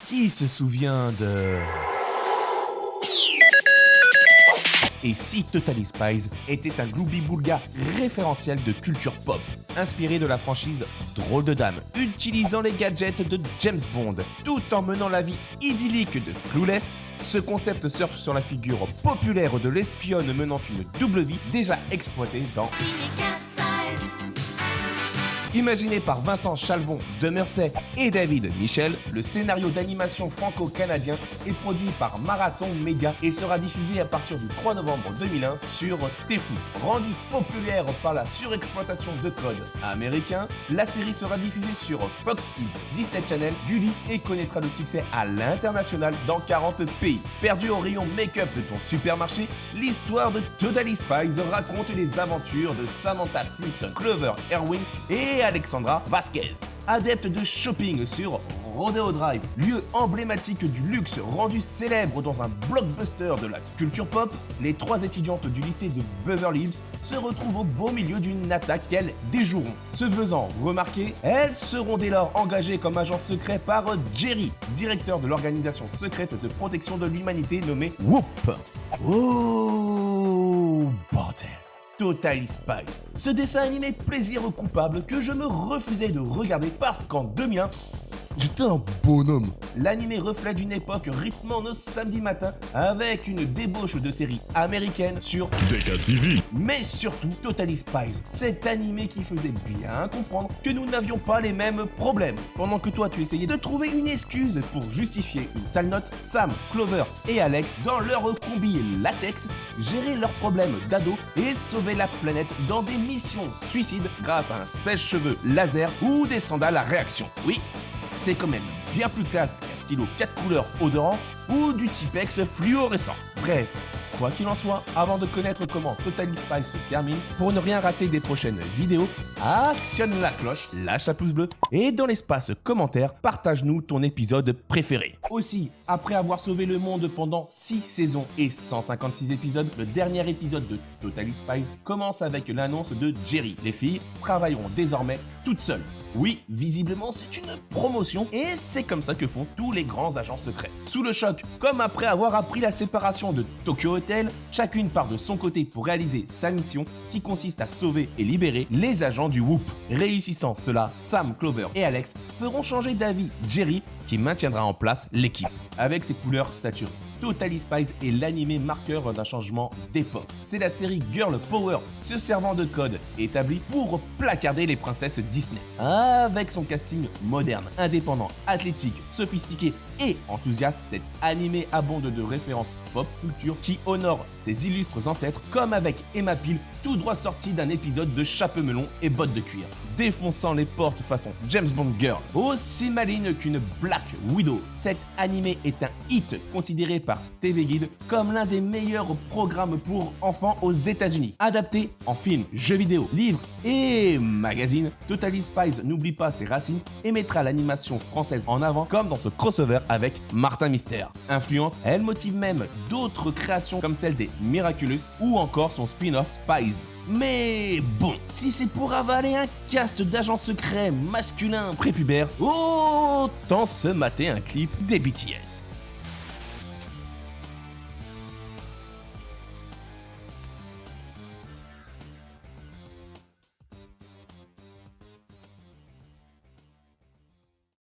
Qui se souvient de... Et si Totally Spies était un gloubi-boulga référentiel de culture pop, inspiré de la franchise Drôle de Dame, utilisant les gadgets de James Bond, tout en menant la vie idyllique de Clueless, ce concept surfe sur la figure populaire de l'espionne menant une double vie déjà exploitée dans... Imaginé par Vincent Chalvon de Mercey et David Michel, le scénario d'animation franco-canadien est produit par Marathon Media et sera diffusé à partir du 3 novembre 2001 sur Tfou. Rendu populaire par la surexploitation de codes américains, la série sera diffusée sur Fox Kids, Disney Channel, Gulli et connaîtra le succès à l'international dans 40 pays. Perdu au rayon make-up de ton supermarché, l'histoire de Totally Spies raconte les aventures de Samantha Simpson, Clover Erwin et Alexandra Vasquez. Adepte de shopping sur Rodeo Drive, lieu emblématique du luxe rendu célèbre dans un blockbuster de la culture pop, les trois étudiantes du lycée de Beverly Hills se retrouvent au beau milieu d'une attaque qu'elles déjoueront. Se faisant remarquer, elles seront dès lors engagées comme agents secrets par Jerry, directeur de l'organisation secrète de protection de l'humanité nommée WHOOP. Oh bordel! Totally Spies, ce dessin animé plaisir coupable que je me refusais de regarder parce qu'en 2001, j'étais un bonhomme. L'animé reflète une époque rythmant nos samedis matins avec une débauche de séries américaines sur DK TV. Mais surtout Totally Spies, cet animé qui faisait bien comprendre que nous n'avions pas les mêmes problèmes. Pendant que toi tu essayais de trouver une excuse pour justifier une sale note, Sam, Clover et Alex, dans leur combi latex, géraient leurs problèmes d'ado et sauvaient la planète dans des missions suicides grâce à un sèche-cheveux laser ou des sandales à réaction. Oui, c'est quand même bien plus classe qu'un stylo 4 couleurs odorant ou du Tipex fluorescent. Bref, quoi qu'il en soit, avant de connaître comment Totally Spies se termine, pour ne rien rater des prochaines vidéos, actionne la cloche, lâche un pouce bleu et dans l'espace commentaire, partage-nous ton épisode préféré. Aussi, après avoir sauvé le monde pendant 6 saisons et 156 épisodes, le dernier épisode de Totally Spies commence avec l'annonce de Jerry. Les filles travailleront désormais toutes seules. Oui, visiblement c'est une promotion et c'est comme ça que font tous les grands agents secrets. Sous le choc, comme après avoir appris la séparation de Tokyo Hotel, chacune part de son côté pour réaliser sa mission qui consiste à sauver et libérer les agents du WHOOP. Réussissant cela, Sam, Clover et Alex feront changer d'avis Jerry qui maintiendra en place l'équipe. Avec ses couleurs saturées, Totally Spies est l'animé marqueur d'un changement d'époque. C'est la série Girl Power se servant de codes établis pour placarder les princesses Disney. Avec son casting moderne, indépendant, athlétique, sophistiqué et enthousiaste, cet animé abonde de références pop culture qui honore ses illustres ancêtres, comme avec Emma Peel, tout droit sorti d'un épisode de Chapeau melon et bottes de cuir, défonçant les portes façon James Bond Girl, aussi maligne qu'une Black Widow. Cet animé est un hit considéré par TV Guide comme l'un des meilleurs programmes pour enfants aux États-Unis. Adapté en film, jeux vidéo, livres et magazines, Totally Spies n'oublie pas ses racines et mettra l'animation française en avant comme dans ce crossover avec Martin Mystère. Influente, elle motive même d'autres créations comme celle des Miraculous ou encore son spin-off Spies. Mais bon, si c'est pour avaler un cast d'agents secrets masculins prépubères, autant se mater un clip des BTS.